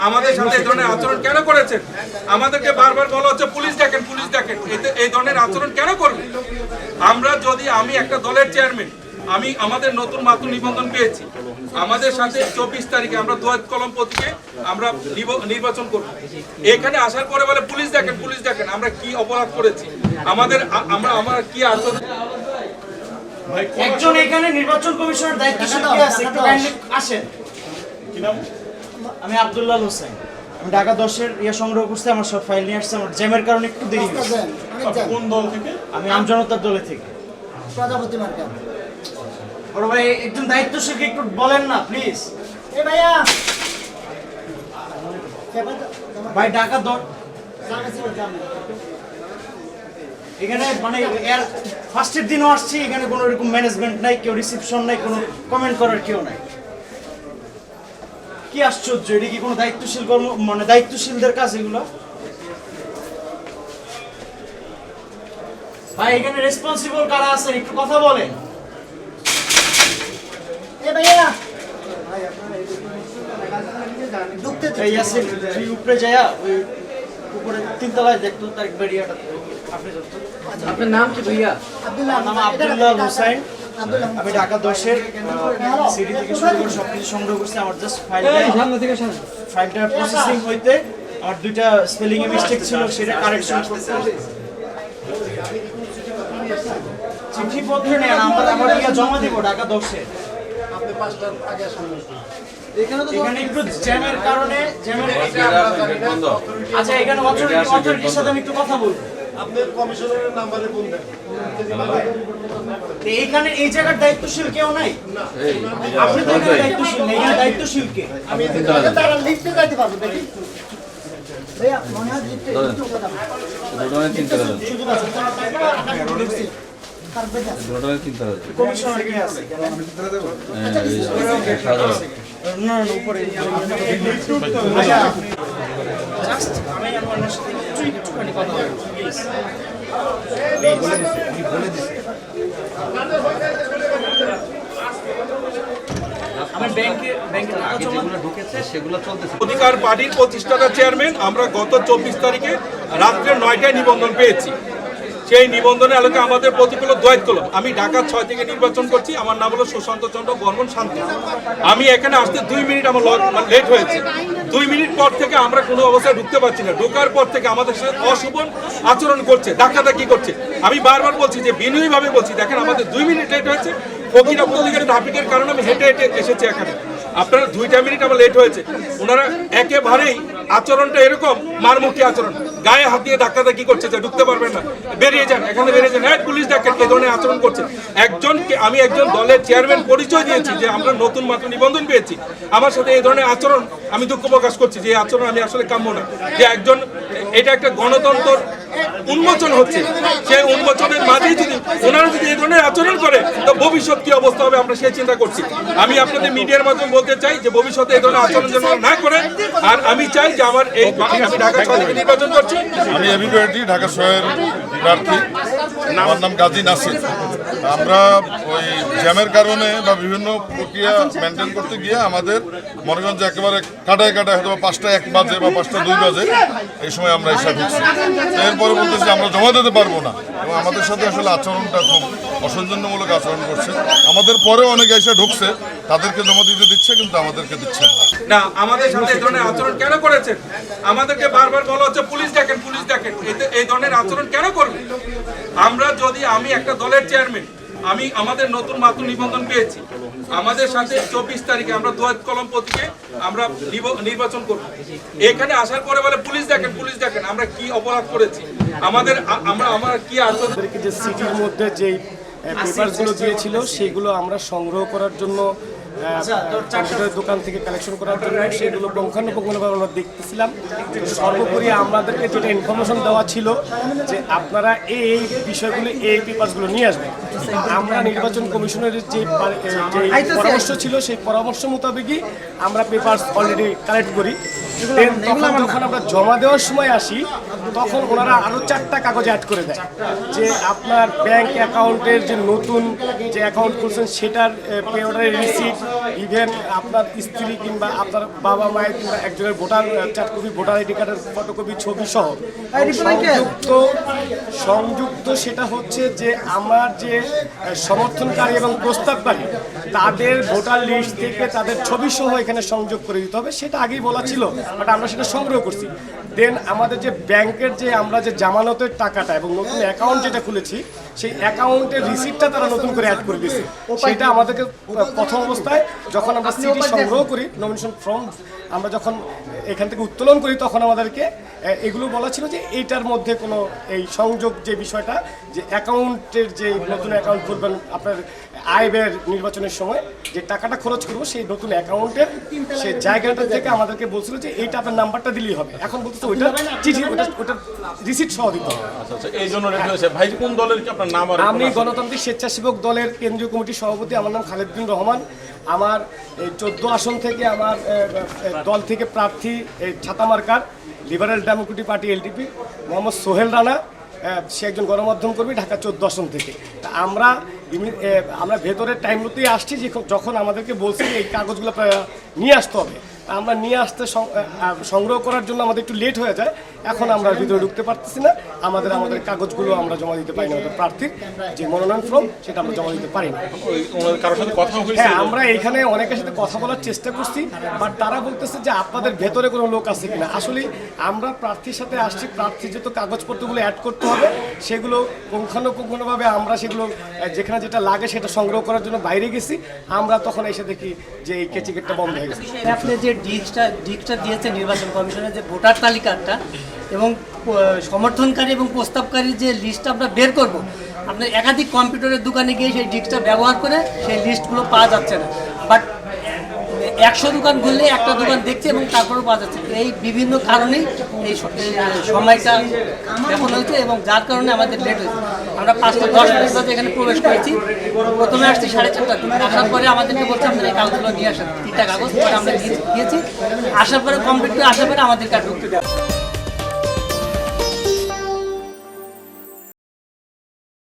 আমাদের সাথে এই ধরনের আচরণ কেন করেছেন? আমাদেরকে বারবার বলা হচ্ছে পুলিশ ডাকেন, পুলিশ ডাকেন। এই ধরনের আচরণ কেন করবেন? আমি একটা দলের চেয়ারম্যান, আমাদের নতুন মাতুল নিবন্ধন পেয়েছি। আমাদের সাথে 24 তারিখে আমরা দোয়াত কলম প্রতীকে আমরা নির্বাচন করব। এখানে আসার পরে বলে পুলিশ দেখেন, পুলিশ দেখেন। আমরা কি অপরাধ করেছি? আমরা কি আচরণ? একজন এখানে নির্বাচন কমিশনের দায়িত্বশীল কে আছে? একটু কাইন্ডলি আসেন। কি নাম? আমি আব্দুল্লাহ হোসেন। আমি ঢাকা 10-এর সংগ্রহ করছি, আমার সব ফাইল নিয়ে আসছে। আমার জ্যামের কারণে একটু দেরি হয়েছে। কোন দল থেকে? আমি আমজনতার দলে থেকে। প্রজাপতি মার্কা। বড় ভাই একজন দায়িত্বশীলকে একটু বলেন না প্লিজ। এ ভাইয়া ভাই ঢাকা 10 এখানে মানে এর ফার্স্টের দিনও আসছি, এখানে কোনো এরকম ম্যানেজমেন্ট নাই, কেউ রিসেপশন নাই, কোনো কমেন্ট করার কেউ নাই। কি আশ্চর্য, এটা কি কোনো দায়িত্বশীল কর্ম, মানে দায়িত্বশীলদের কাজ এগুলো? ভাই এখানে রেসপন্সিবল কারা আছেন একটু কথা বলেন। এ ভাইয়া ঢুকতে এই ইয়াসিন তুই উপরে যায়া ওই উপরে 3 তলায় দেখতো তার বেরিয়াটা আপনি দেখতো। আপনার নাম কি ভাইয়া? আব্দুল্লাহ নাম আব্দুল্লাহ হোসেন। আমি ঢাকা 10-এর সিটি থেকে শুরু করে সবকিছু সংগ্রহ করছি। আমার জাস্ট ফাইলটা প্রসেসিং হইতে আমার 2টা স্পেলিং এ মিস্টেক ছিল, সেটা কারেকশন করতে চিঠিপত্র নেন আমরা জমা দিব ঢাকা 10-এ। এখানে একটু জ্যামের কারণে আচ্ছা এখানে অথরিটির সাথে আমি একটু কথা বলবো। আপনার কমিশনারের নাম্বারে ফোন দেন। এইখানে এই জায়গার দায়িত্বশীল কেউ নাই? আপনি তো এখানে দায়িত্বশীল নেই, এখানে দায়িত্বশীল কে? আমি তারা লিখতে যাইতে পারবো নাকি ভাইয়া মনে হয় লিখতে একটু কথা সুযোগ আছে কমিশনার কে আছে? না না উপরে আচ্ছা জাস্ট আমি আপনার সাথে একটুখানি কথা বলবো প্লিজ। আমি ব্যাংকে টাকা জমা ঢুকেছে সেগুলো চলতেছে। অধিকার পার্টির প্রতিষ্ঠাতা চেয়ারম্যান আমরা গত 24 তারিখে রাত্রে 9টায় নিবন্ধন পেয়েছি। সেই নিবন্ধনের আলোকে আমাদের প্রতিকূল দোয়াত কলম। আমি ঢাকা 6 থেকে নির্বাচন করছি। আমার নাম হলো সুশান্ত চন্দ্র বর্মন শান্ত। আমি এখানে আসতে 2 মিনিট আমার লেট হয়েছে। 2 মিনিট পর থেকে আমরা কোনো অবস্থায় ঢুকতে পারছি না। ঢোকার পর থেকে আমাদের সাথে অশোভন আচরণ করছে, ধাক্কাধাক্কি করছে। আমি বারবার বলছি যে বিনয়ীভাবে বলছি, দেখেন আমাদের 2 মিনিট লেট হয়েছে। ফকিরা প্রতিকারের ট্রাফিকের কারণে আমি হেঁটে হেঁটে এসেছি এখানে। আপনারা 2টা মিনিট আমার লেট হয়েছে। ওনারা একেবারেই আচরণটা এরকম মারমুখী আচরণ, গায়ে হাত দিয়ে ধাক্কাধাক্কি করছে যে ঢুকতে পারবেন না, বেরিয়ে যান, এখানে বেরিয়ে যান। হ্যাঁ পুলিশ দেখেন এই ধরনের আচরণ করছে। আমি একজন দলের চেয়ারম্যান পরিচয় দিয়েছি যে আমরা নতুন মাত্র নিবন্ধন পেয়েছি। আমার সাথে এই ধরনের আচরণ, আমি দুঃখ প্রকাশ করছি যে এই আচরণ আমি আসলে কাম্য না। যে এটা একটা গণতন্ত্র উন্মোচন হচ্ছে, সেই উন্মোচনের মাঝেই যদি ওনারা যদি এই ধরনের আচরণ করে তো ভবিষ্যৎ কি অবস্থা হবে আমরা সেই চিন্তা করছি। আমি আপনাদের মিডিয়ার মাধ্যমে বলতে চাই যে ভবিষ্যতে এই ধরনের আচরণ যেন না করে। আর আমি চাই যে আমি ঢাকা 6 থেকে নির্বাচন করছি। আমি এবিপিআরটি ঢাকা 6-এর প্রার্থী। আমার নাম গাজী নাসির। আমরা ওই জ্যামের কারণে বা বিভিন্ন প্রক্রিয়া মেনটেন করতে গিয়ে আমাদের মনে করেন যে একেবারে কাটায় হয়তো 5টা 1 বাজে বা 5টা 2 বাজে এই সময় আমরা এসে ঢুকছি। এরপরে বলতেছি আমরা জমা দিতে পারবো না, এবং আমাদের সাথে আসলে আচরণটা খুব অসৌজন্যমূলক আচরণ করছে। আমাদের পরেও অনেকে এসে ঢুকছে, তাদেরকে জমা দিতে দিচ্ছে কিন্তু আমাদেরকে দিচ্ছে না। আমাদের সাথে এই ধরনের আচরণ কেন করেছেন? আমাদেরকে বারবার বলা হচ্ছে পুলিশ দেখেন, পুলিশ দেখেন। এই ধরনের আচরণ কেন করবে? আমি একটা দলের চেয়ারম্যান, আমাদের নতুন মাতুল নিবন্ধন পেয়েছি। আমাদের সাথে 24 তারিখে আমরা দোয়াত কলম প্রতীকে আমরা নির্বাচন করব। এখানে আসার পরে বলে পুলিশ দেখেন, পুলিশ দেখেন। আমরা কি অপরাধ করেছি? আমরা কি আচরণ? যে সিটির মধ্যে যেই পেপারসগুলো দিয়েছিল সেগুলো আমরা সংগ্রহ করার জন্য কম্পিউটার দোকান থেকে কালেকশন করার জন্য সেগুলো পুঙ্খানুপুঙ্খভাবে আমরা দেখতেছিলাম। সর্বোপরি আমাদেরকে যেটা ইনফরমেশন দেওয়া ছিল যে আপনারা এই বিষয়গুলো এই পেপারসগুলো নিয়ে আসবেন। আমরা নির্বাচন কমিশনের যে পরামর্শ ছিল সেই পরামর্শ মোতাবেকই আমরা পেপারস অলরেডি কালেক্ট করি। দেন তখন যখন আমরা জমা দেওয়ার সময় আসি তখন ওনারা আরও 4টা কাগজ অ্যাড করে দেয় যে আপনার ব্যাংক অ্যাকাউন্টের যে নতুন যে অ্যাকাউন্ট খুলছেন সেটার পে অর্ডারের রিসিট, ইভেন আপনার স্ত্রী কিংবা আপনার বাবা মায়ের কিংবা একজনের ভোটার 4 কপি ভোটার আইডি কার্ডের ফটোকপি ছবি সহ সংযুক্ত সেটা হচ্ছে যে আমার যে সমর্থনকারী এবং প্রস্তাবকারী তাদের ভোটার লিস্ট থেকে তাদের ছবি সহ এখানে সংযোগ করে দিতে হবে। সেটা আগেই বলা ছিল, বাট আমরা সেটা সংগ্রহ করছি। দেন আমাদের যে ব্যাংকের যে আমরা যে জামানতের টাকাটা এবং নতুন অ্যাকাউন্ট যেটা খুলেছি সেই অ্যাকাউন্টের রিসিপ্টটা তারা নতুন করে অ্যাড করে দিয়েছে। সেটা আমাদেরকে প্রথম অবস্থায় যখন আমরা সিটি সংগ্রহ করি, নমিনেশন ফর্ম আমরা যখন এখান থেকে উত্তোলন করি তখন আমাদেরকে এগুলো বলা ছিল যে এইটার মধ্যে কোনো এই সংযোগ যে বিষয়টা যে অ্যাকাউন্টের যে নতুন অ্যাকাউন্ট খুলবেন আপনার আয় ব্যয়ের নির্বাচনের সময় যে টাকাটা খরচ করবো সেই নতুন অ্যাকাউন্টের সেই জায়গাটা থেকে আমাদেরকে বলছিল যে এইটা আপনার নাম্বারটা দিলেই হবে। এখন বলতেছে ওইটা চিঠি ওটা রিসিট সহ দিতে হবে। আচ্ছা, এই জন্য ভাই কোন দলের কি আপনার নাম? আমি গণতান্ত্রিক স্বেচ্ছাসেবক দলের কেন্দ্রীয় কমিটির সভাপতি, আমার নাম খালেদ বিন রহমান। আমার এই 14 আসন থেকে আমার দল থেকে প্রার্থী এই ছাতা মার্কার liberal democratic party LDP Mohammad Sohel Rana, সে একজন গণমাধ্যম কর্মী ঢাকা 14 আসন থেকে। তা আমরা ভেতরের টাইম মতোই আসছি যে যখন আমাদেরকে বলছি এই কাগজগুলো নিয়ে আসতে হবে, আমরা নিয়ে আসতে সংগ্রহ করার জন্য আমাদের একটু লেট হয়ে যায়। এখন আমরা ভিতরে ঢুকতে পারতেছি না, আমাদের কাগজগুলো আমরা জমা দিতে পারি না, আমাদের প্রার্থীর যে মনোনয়ন ফর্ম সেটা আমরা জমা দিতে পারি না। কারোর সাথে কথা হয়েছে? হ্যাঁ, আমরা এখানে অনেকের সাথে কথা বলার চেষ্টা করছি, বাট তারা বলতেছে যে আপনাদের ভেতরে কোনো লোক আছে কিনা। আসলে আমরা প্রার্থীর সাথে আসছি, প্রার্থীর যত কাগজপত্রগুলো অ্যাড করতে হবে সেগুলো পুঙ্খানুপুঙ্খভাবে আমরা সেগুলো যেখানে যেটা লাগে সেটা সংগ্রহ করার জন্য বাইরে গেছি। আমরা তখন এসে দেখি যে এই কেচিকেটটা বন্ধ হয়ে গেছে। আপনি যে ডিস্কটা দিয়েছে নির্বাচন কমিশনের যে ভোটার তালিকাটা এবং সমর্থনকারী এবং প্রস্তাবকারীর যে লিস্টটা আমরা বের করব, আপনার একাধিক কম্পিউটারের দোকানে গিয়ে সেই ডিস্কটা ব্যবহার করে সেই লিস্টগুলো পাওয়া যাচ্ছে না। বাট 100 দোকান ঘুরলে একটা দোকান দেখছে এবং তারপরেও পাওয়া যাচ্ছে। এই বিভিন্ন কারণেই এই সময়টা ব্যাপন হয়েছে এবং যার কারণে আমাদের লেট হয়েছে। আমরা 5:10 মিনিট এখানে প্রবেশ করেছি, প্রথমে আসছি 4:30টার দিকে। আসার পরে আমাদেরকে বলছে আপনারা এই কাগজগুলো নিয়ে আসেন, 3টা কাগজ পরে আমরা গিয়েছি। আসার পরে কমপ্লিট করে আসার পরে আমাদেরকে আর ঢুকতে দেওয়া।